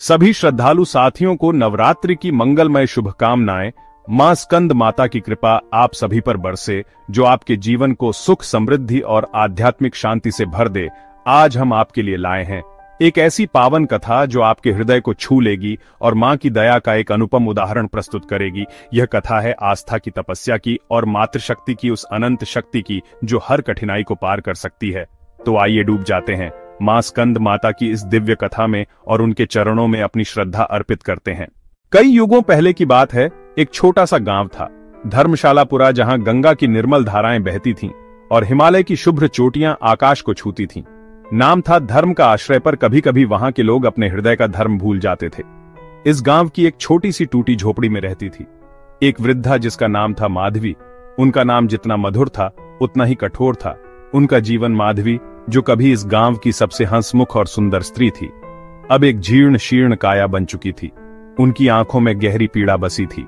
सभी श्रद्धालु साथियों को नवरात्रि की मंगलमय शुभकामनाएं। मां स्कंद माता की कृपा आप सभी पर बरसे, जो आपके जीवन को सुख, समृद्धि और आध्यात्मिक शांति से भर दे। आज हम आपके लिए लाए हैं एक ऐसी पावन कथा जो आपके हृदय को छू लेगी और मां की दया का एक अनुपम उदाहरण प्रस्तुत करेगी। यह कथा है आस्था की, तपस्या की और मातृशक्ति की, उस अनंत शक्ति की जो हर कठिनाई को पार कर सकती है। तो आइए डूब जाते हैं मां स्कंद माता की इस दिव्य कथा में और उनके चरणों में अपनी श्रद्धा अर्पित करते हैं। कई युगों पहले की बात है, एक छोटा सा गांव था, धर्मशालापुरा, जहां गंगा की निर्मल धाराएं बहती थीं और हिमालय की शुभ्र चोटियां आकाश को छूती थीं। नाम था धर्म का आश्रय, पर कभी कभी वहां के लोग अपने हृदय का धर्म भूल जाते थे। इस गांव की एक छोटी सी टूटी झोपड़ी में रहती थी एक वृद्धा जिसका नाम था माधवी। उनका नाम जितना मधुर था उतना ही कठोर था। उनका जीवन माधवी, जो कभी इस गांव की सबसे हंसमुख और सुंदर स्त्री थी, अब एक जीर्ण शीर्ण काया बन चुकी थी। उनकी आंखों में गहरी पीड़ा बसी थी,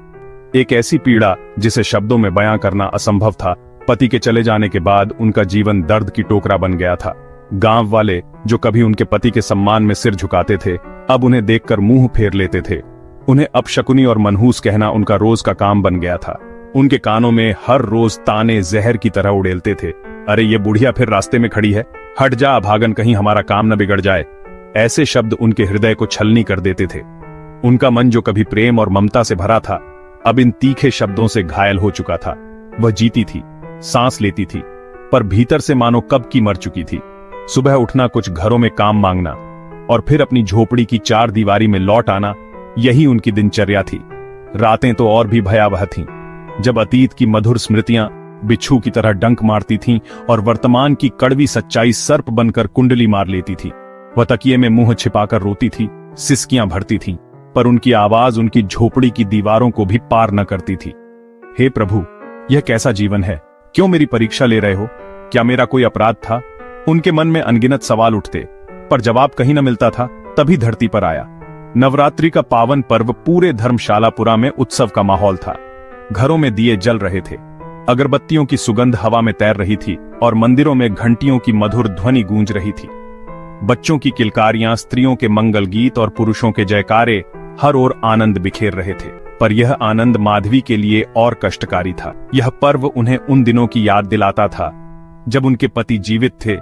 एक ऐसी पीड़ा जिसे शब्दों में बयां करना असंभव था। पति के चले जाने के बाद उनका जीवन दर्द की टोकरा बन गया था। गांव वाले, जो कभी उनके पति के सम्मान में सिर झुकाते थे, अब उन्हें देखकर मुंह फेर लेते थे। उन्हें अपशकुनी और मनहूस कहना उनका रोज का काम बन गया था। उनके कानों में हर रोज ताने जहर की तरह उड़ेलते थे। अरे ये बुढ़िया फिर रास्ते में खड़ी है, हट जा अभागन, कहीं हमारा काम न बिगड़ जाए। ऐसे शब्द उनके हृदय को छलनी कर देते थे। उनका मन, जो कभी प्रेम और ममता से भरा था, अब इन तीखे शब्दों से घायल हो चुका था। वह जीती थी, सांस लेती थी, पर भीतर से मानो कब की मर चुकी थी। सुबह उठना, कुछ घरों में काम मांगना और फिर अपनी झोपड़ी की चार दीवारी में लौट आना, यही उनकी दिनचर्या थी। रातें तो और भी भयावह थीं, जब अतीत की मधुर स्मृतियां बिच्छू की तरह डंक मारती थीं और वर्तमान की कड़वी सच्चाई सर्प बनकर कुंडली मार लेती थी। वह तकिए में मुंह छिपाकर रोती थी, सिसकियां भरती थीं, पर उनकी आवाज उनकी झोपड़ी की दीवारों को भी पार न करती थी। हे प्रभु, यह कैसा जीवन है? क्यों मेरी परीक्षा ले रहे हो? क्या मेरा कोई अपराध था? उनके मन में अनगिनत सवाल उठते, पर जवाब कहीं न मिलता था। तभी धरती पर आया नवरात्रि का पावन पर्व। पूरे धर्मशालापुरा में उत्सव का माहौल था। घरों में दिए जल रहे थे, अगरबत्तियों की सुगंध हवा में तैर रही थी और मंदिरों में घंटियों की मधुर ध्वनि गूंज रही थी। बच्चों की किलकारियां, स्त्रियों के मंगल गीत और पुरुषों के जयकारे हर ओर आनंद बिखेर रहे थे। पर यह आनंद माधवी के लिए और कष्टकारी था। यह पर्व उन्हें उन दिनों की याद दिलाता था जब उनके पति जीवित थे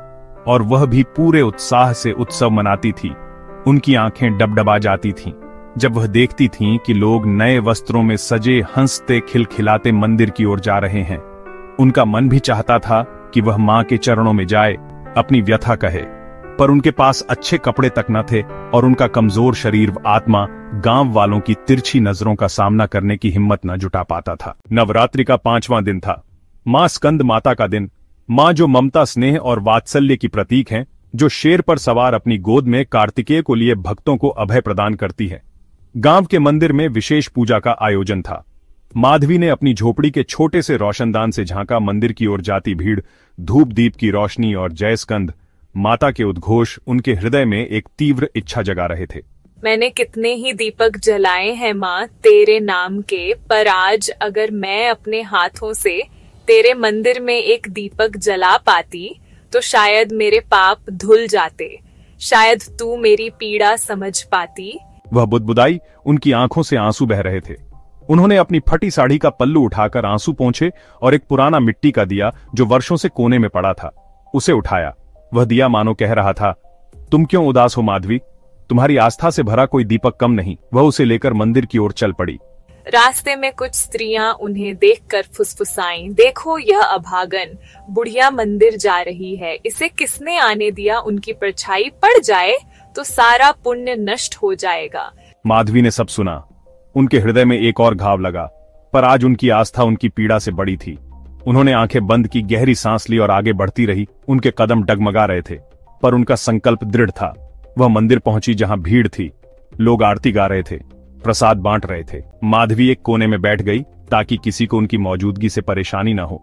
और वह भी पूरे उत्साह से उत्सव मनाती थी। उनकी आंखें डबडबा जाती थीं जब वह देखती थीं कि लोग नए वस्त्रों में सजे, हंसते खिलखिलाते मंदिर की ओर जा रहे हैं। उनका मन भी चाहता था कि वह मां के चरणों में जाए, अपनी व्यथा कहे, पर उनके पास अच्छे कपड़े तक न थे और उनका कमजोर शरीर आत्मा गांव वालों की तिरछी नजरों का सामना करने की हिम्मत न जुटा पाता था। नवरात्रि का 5वां दिन था, मां स्कंद माता का दिन। मां जो ममता, स्नेह और वात्सल्य की प्रतीक हैं, जो शेर पर सवार अपनी गोद में कार्तिकेय को लिए भक्तों को अभय प्रदान करती है। गांव के मंदिर में विशेष पूजा का आयोजन था। माधवी ने अपनी झोपड़ी के छोटे से रोशनदान से झांका। मंदिर की ओर जाती भीड़, धूप दीप की रोशनी और जय स्कंद माता के उद्घोष उनके हृदय में एक तीव्र इच्छा जगा रहे थे। मैंने कितने ही दीपक जलाए हैं माँ तेरे नाम के, पर आज अगर मैं अपने हाथों से तेरे मंदिर में एक दीपक जला पाती तो शायद मेरे पाप धुल जाते, शायद तू मेरी पीड़ा समझ पाती। वह बुदबुदाई, उनकी आंखों से आंसू बह रहे थे। उन्होंने अपनी फटी साड़ी का पल्लू उठाकर आंसू पोंछे और एक पुराना मिट्टी का दिया जो वर्षों से कोने में पड़ा था, उसे उठाया। वह दिया मानो कह रहा था, तुम क्यों उदास हो माधवी? तुम्हारी आस्था से भरा कोई दीपक कम नहीं। वह उसे लेकर मंदिर की ओर चल पड़ी। रास्ते में कुछ स्त्रियां उन्हें देखकर फुसफुसाईं, देखो यह अभागन बुढ़िया मंदिर जा रही है, इसे किसने आने दिया? उनकी परछाई पड़ जाए तो सारा पुण्य नष्ट हो जाएगा। माधवी ने सब सुना। उनके हृदय में एक और घाव लगा, पर आज उनकी आस्था उनकी पीड़ा से बड़ी थी। उन्होंने आंखें बंद की, गहरी सांस ली और आगे बढ़ती रही। उनके कदम डगमगा रहे थे, पर उनका संकल्प दृढ़ था। वह मंदिर पहुंची जहां भीड़ थी, लोग आरती गा रहे थे, प्रसाद बांट रहे थे। माधवी एक कोने में बैठ गई ताकि किसी को उनकी मौजूदगी से परेशानी न हो।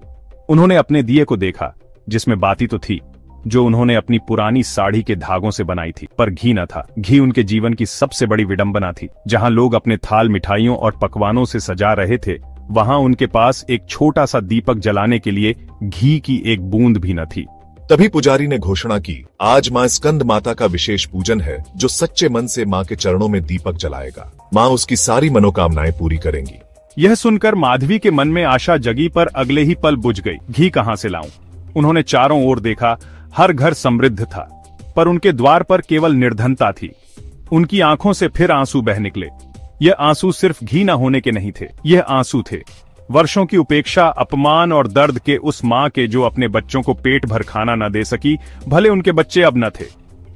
उन्होंने अपने दिए को देखा, जिसमें बाती तो थी, जो उन्होंने अपनी पुरानी साड़ी के धागों से बनाई थी, पर घी न था। घी उनके जीवन की सबसे बड़ी विडंबना थी। जहां लोग अपने थाल मिठाइयों और पकवानों से सजा रहे थे, वहां उनके पास एक छोटा सा दीपक जलाने के लिए घी की एक बूंद भी न थी। तभी पुजारी ने घोषणा की, आज माँ स्कंद माता का विशेष पूजन है। जो सच्चे मन से माँ के चरणों में दीपक जलाएगा, माँ उसकी सारी मनोकामनाएं पूरी करेंगी। यह सुनकर माधवी के मन में आशा जगी, पर अगले ही पल बुझ गई। घी कहाँ से लाऊं? उन्होंने चारों ओर देखा, हर घर समृद्ध था, पर उनके द्वार पर केवल निर्धनता थी। उनकी आंखों से फिर आंसू बह निकले। यह आंसू सिर्फ घी न होने के नहीं थे, यह आंसू थे वर्षों की उपेक्षा, अपमान और दर्द के उस माँ के जो अपने बच्चों को पेट भर खाना न दे सकी। भले उनके बच्चे अब न थे,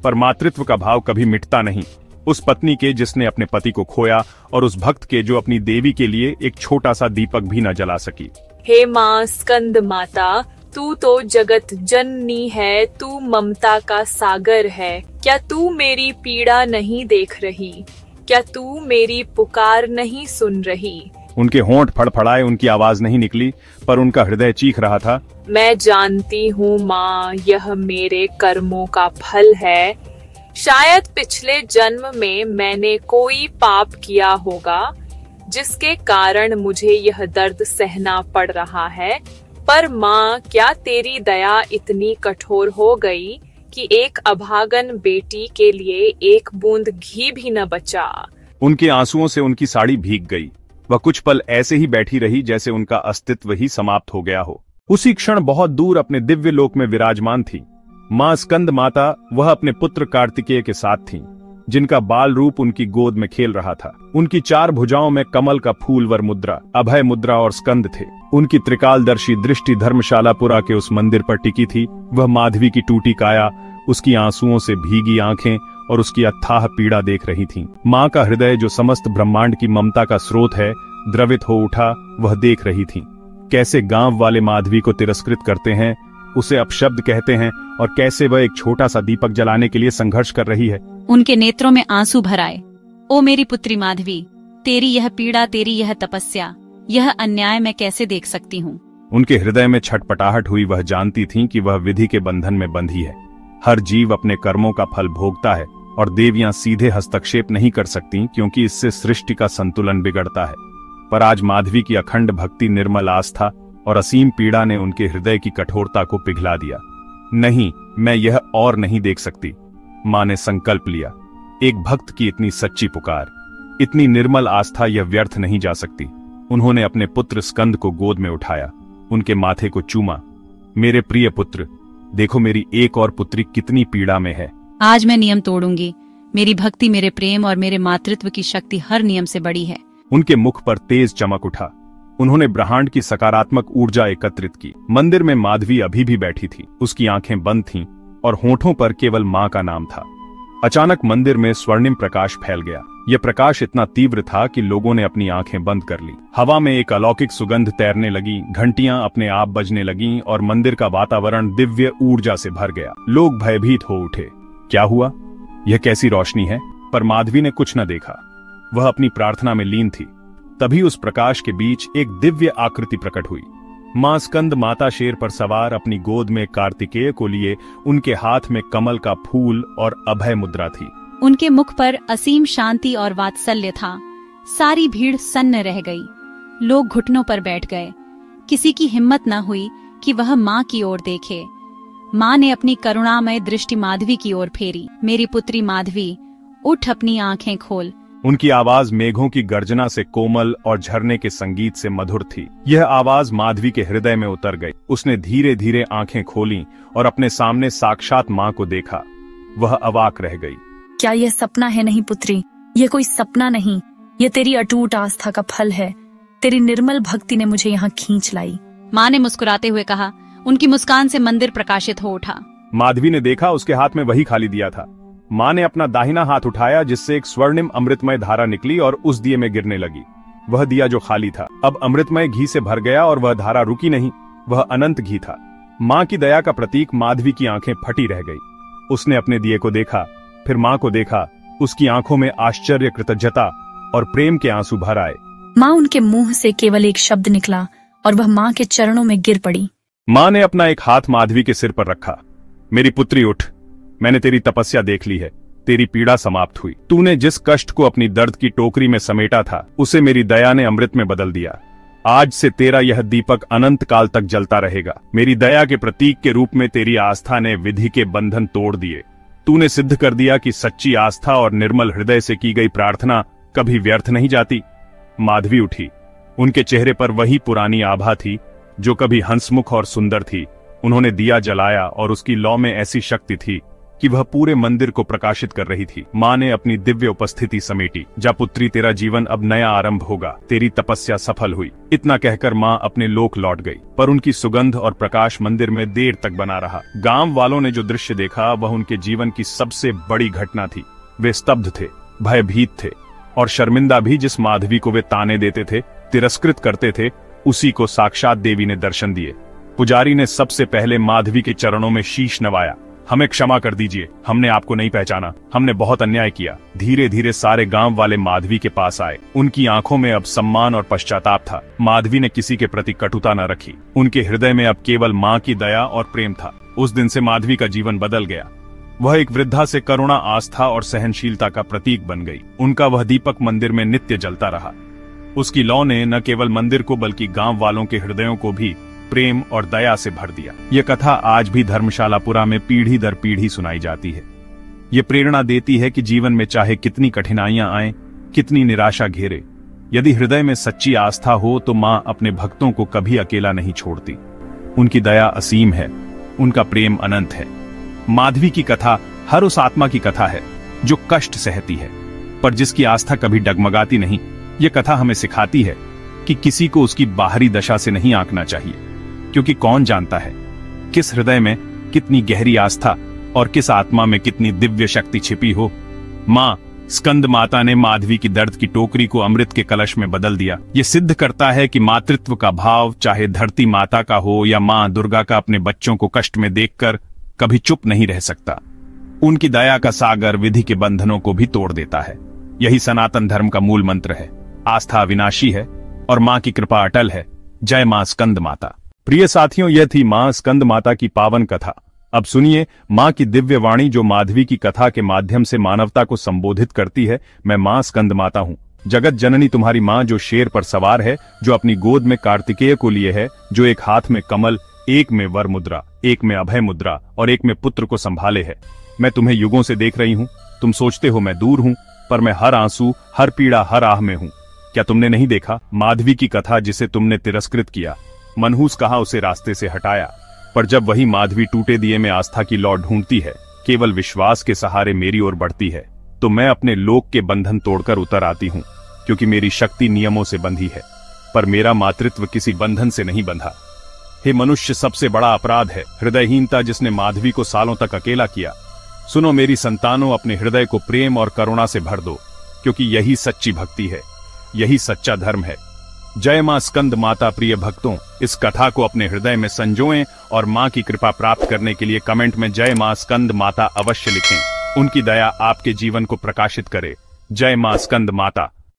पर मातृत्व का भाव कभी मिटता नहीं। उस पत्नी के जिसने अपने पति को खोया, और उस भक्त के जो अपनी देवी के लिए एक छोटा सा दीपक भी न जला सकी। हे माँ स्कंद माता, तू तो जगत जननी है, तू ममता का सागर है। क्या तू मेरी पीड़ा नहीं देख रही? क्या तू मेरी पुकार नहीं सुन रही? उनके होंठ फड़फड़ाए, उनकी आवाज नहीं निकली, पर उनका हृदय चीख रहा था। मैं जानती हूँ माँ, यह मेरे कर्मों का फल है। शायद पिछले जन्म में मैंने कोई पाप किया होगा, जिसके कारण मुझे यह दर्द सहना पड़ रहा है। पर माँ, क्या तेरी दया इतनी कठोर हो गई कि एक अभागन बेटी के लिए एक बूंद घी भी न बचा? उनके आंसुओं से उनकी साड़ी भीग गई। वह कुछ पल ऐसे ही बैठी रही, जैसे उनका अस्तित्व ही समाप्त हो गया हो। उसी क्षण बहुत दूर अपने दिव्य लोक में विराजमान थी माँ स्कंद माता। वह अपने पुत्र कार्तिकेय के साथ थीं, जिनका बाल रूप उनकी गोद में खेल रहा था। उनकी 4 भुजाओं में कमल का फूल वर मुद्रा, अभय मुद्रा और स्कंद थे। उनकी त्रिकालदर्शी दृष्टि धर्मशालापुरा के उस मंदिर पर टिकी थी। वह माधवी की टूटी काया, उसकी आंसुओं से भीगी आंखें और उसकी अथाह पीड़ा देख रही थीं। माँ का हृदय, जो समस्त ब्रह्मांड की ममता का स्रोत है, द्रवित हो उठा। वह देख रही थीं कैसे गांव वाले माधवी को तिरस्कृत करते हैं, उसे अपशब्द कहते हैं, और कैसे वह एक छोटा सा दीपक जलाने के लिए संघर्ष कर रही है। उनके नेत्रों में आंसू भर आए। ओ मेरी पुत्री माधवी, तेरी यह पीड़ा, तेरी यह तपस्या, यह अन्याय मैं कैसे देख सकती हूँ? उनके हृदय में छटपटाहट हुई। वह जानती थीं कि वह विधि के बंधन में बंधी है। हर जीव अपने कर्मों का फल भोगता है, और देवियां सीधे हस्तक्षेप नहीं कर सकती, क्योंकि इससे सृष्टि का संतुलन बिगड़ता है। पर आज माधवी की अखंड भक्ति, निर्मल आस्था और असीम पीड़ा ने उनके हृदय की कठोरता को पिघला दिया। नहीं, मैं यह और नहीं देख सकती। माँ ने संकल्प लिया। एक भक्त की इतनी सच्ची पुकार, इतनी निर्मल आस्था, यह व्यर्थ नहीं जा सकती। उन्होंने अपने पुत्र स्कंद को गोद में उठाया, उनके माथे को चूमा। मेरे प्रिय पुत्र, देखो मेरी एक और पुत्री कितनी पीड़ा में है। आज मैं नियम तोड़ूंगी। मेरी भक्ति, मेरे प्रेम और मेरे मातृत्व की शक्ति हर नियम से बड़ी है। उनके मुख पर तेज चमक उठा। उन्होंने ब्रह्मांड की सकारात्मक ऊर्जा एकत्रित की। मंदिर में माधवी अभी भी बैठी थी। उसकी आंखें बंद थीं और होठों पर केवल माँ का नाम था। अचानक मंदिर में स्वर्णिम प्रकाश फैल गया। यह प्रकाश इतना तीव्र था कि लोगों ने अपनी आंखें बंद कर ली। हवा में एक अलौकिक सुगंध तैरने लगी, घंटियां अपने आप बजने लगीं और मंदिर का वातावरण दिव्य ऊर्जा से भर गया। लोग भयभीत हो उठे। क्या हुआ? यह कैसी रोशनी है? पर माधवी ने कुछ न देखा। वह अपनी प्रार्थना में लीन थी। तभी उस प्रकाश के बीच एक दिव्य आकृति प्रकट हुई। माँ स्कंद माता शेर पर सवार, अपनी गोद में कार्तिकेय को लिए, उनके हाथ में कमल का फूल और अभय मुद्रा थी। उनके मुख पर असीम शांति और वात्सल्य था। सारी भीड़ सन्न रह गई। लोग घुटनों पर बैठ गए। किसी की हिम्मत न हुई कि वह माँ की ओर देखे। माँ ने अपनी करुणामय दृष्टि माधवी की ओर फेरी। मेरी पुत्री माधवी, उठ, अपनी आंखें खोल। उनकी आवाज मेघों की गर्जना से कोमल और झरने के संगीत से मधुर थी। यह आवाज माधवी के हृदय में उतर गई। उसने धीरे धीरे आंखें खोलीं और अपने सामने साक्षात माँ को देखा। वह अवाक रह गई। क्या यह सपना है? नहीं पुत्री, यह कोई सपना नहीं, यह तेरी अटूट आस्था का फल है। तेरी निर्मल भक्ति ने मुझे यहाँ खींच लाई। माँ ने मुस्कुराते हुए कहा। उनकी मुस्कान से मंदिर प्रकाशित हो उठा। माधवी ने देखा, उसके हाथ में वही खाली दिया था। माँ ने अपना दाहिना हाथ उठाया, जिससे एक स्वर्णिम अमृतमय धारा निकली और उस दिए में गिरने लगी। वह दिया जो खाली था, अब अमृतमय घी से भर गया और वह धारा रुकी नहीं, वह अनंत घी था। माँ की दया का प्रतीक माधवी की आंखें फटी रह गई। उसने अपने दिए को देखा, फिर माँ को देखा। उसकी आंखों में आश्चर्य, कृतज्ञता और प्रेम के आंसू भर आए। माँ, उनके मुंह से केवल एक शब्द निकला और वह माँ के चरणों में गिर पड़ी। माँ ने अपना एक हाथ माधवी के सिर पर रखा। मेरी पुत्री उठ, मैंने तेरी तपस्या देख ली है। तेरी पीड़ा समाप्त हुई। तूने जिस कष्ट को अपनी दर्द की टोकरी में समेटा था, उसे मेरी दया ने अमृत में बदल दिया। आज से तेरा यह दीपक अनंत काल तक जलता रहेगा। मेरी दया के प्रतीक के रूप में तेरी आस्था ने विधि के बंधन तोड़ दिए। तूने सिद्ध कर दिया कि सच्ची आस्था और निर्मल हृदय से की गई प्रार्थना कभी व्यर्थ नहीं जाती। माधवी उठी। उनके चेहरे पर वही पुरानी आभा थी जो कभी हंसमुख और सुंदर थी। उन्होंने दिया जलाया और उसकी लौ में ऐसी शक्ति थी कि वह पूरे मंदिर को प्रकाशित कर रही थी। माँ ने अपनी दिव्य उपस्थिति समेटी। जा पुत्री, तेरा जीवन अब नया आरंभ होगा। तेरी तपस्या सफल हुई। इतना कहकर माँ अपने लोक लौट गई, पर उनकी सुगंध और प्रकाश मंदिर में देर तक बना रहा। गांव वालों ने जो दृश्य देखा वह उनके जीवन की सबसे बड़ी घटना थी। वे स्तब्ध थे, भयभीत थे और शर्मिंदा भी। जिस माधवी को वे ताने देते थे, तिरस्कृत करते थे, उसी को साक्षात देवी ने दर्शन दिए। पुजारी ने सबसे पहले माधवी के चरणों में शीश नवाया। हमें क्षमा कर दीजिए, हमने आपको नहीं पहचाना, हमने बहुत अन्याय किया। धीरे धीरे सारे गांव वाले माधवी के पास आए। उनकी आंखों में अब सम्मान और पश्चाताप था। माधवी ने किसी के प्रति कटुता न रखी। उनके हृदय में अब केवल माँ की दया और प्रेम था। उस दिन से माधवी का जीवन बदल गया। वह एक वृद्धा से करुणा, आस्था और सहनशीलता का प्रतीक बन गई। उनका वह दीपक मंदिर में नित्य जलता रहा। उसकी लौ ने न केवल मंदिर को बल्कि गांव वालों के हृदयों को भी प्रेम और दया से भर दिया। यह कथा आज भी धर्मशालापुरा में पीढ़ी दर पीढ़ी सुनाई जाती है। ये प्रेरणा देती है कि जीवन में चाहे कितनी कठिनाइयां आएं, कितनी निराशा घेरे, यदि हृदय में सच्ची आस्था हो तो माँ अपने भक्तों को कभी अकेला नहीं छोड़ती। उनकी दया असीम है, उनका प्रेम अनंत है। माधवी की कथा हर उस आत्मा की कथा है जो कष्ट सहती है पर जिसकी आस्था कभी डगमगाती नहीं। ये कथा हमें सिखाती है कि किसी को उसकी बाहरी दशा से नहीं आंकना चाहिए, क्योंकि कौन जानता है किस हृदय में कितनी गहरी आस्था और किस आत्मा में कितनी दिव्य शक्ति छिपी हो। माँ स्कंद माता ने माधवी की दर्द की टोकरी को अमृत के कलश में बदल दिया। ये सिद्ध करता है कि मातृत्व का भाव चाहे धरती माता का हो या माँ दुर्गा का अपने बच्चों को कष्ट में देखकर कभी चुप नहीं रह सकता। उनकी दया का सागर विधि के बंधनों को भी तोड़ देता है। यही सनातन धर्म का मूल मंत्र है। आस्था अविनाशी है और माँ की कृपा अटल है। जय माँ स्कंद माता। प्रिय साथियों, यह थी माँ स्कंद माता की पावन कथा। अब सुनिए माँ की दिव्य वाणी जो माधवी की कथा के माध्यम से मानवता को संबोधित करती है। मैं माँ स्कंद माता हूँ, जगत जननी तुम्हारी माँ जो शेर पर सवार है, जो अपनी गोद में कार्तिकेय को लिए है, जो एक हाथ में कमल, एक में वर मुद्रा, एक में अभय मुद्रा और एक में पुत्र को संभाले है। मैं तुम्हें युगों से देख रही हूँ। तुम सोचते हो मैं दूर हूँ, पर मैं हर आंसू, हर पीड़ा, हर आह में हूँ। क्या तुमने नहीं देखा माधवी की कथा जिसे तुमने तिरस्कृत किया, मनहूस कहा, उसे रास्ते से हटाया, पर जब वही माधवी टूटे दिए में आस्था की लौ ढूंढती है, केवल विश्वास के सहारे मेरी ओर बढ़ती है, तो मैं अपने लोक के बंधन तोड़कर उतर आती हूँ, क्योंकि मेरी शक्ति नियमों से बंधी है, पर मेरा मातृत्व किसी बंधन से नहीं बंधा। हे मनुष्य, सबसे बड़ा अपराध है हृदयहीनता जिसने माधवी को सालों तक अकेला किया। सुनो मेरी संतानों, अपने हृदय को प्रेम और करुणा से भर दो, क्योंकि यही सच्ची भक्ति है, यही सच्चा धर्म है। जय मां स्कंद माता। प्रिय भक्तों, इस कथा को अपने हृदय में संजोएं और मां की कृपा प्राप्त करने के लिए कमेंट में जय मां स्कंद माता अवश्य लिखें। उनकी दया आपके जीवन को प्रकाशित करे। जय मां स्कंद माता।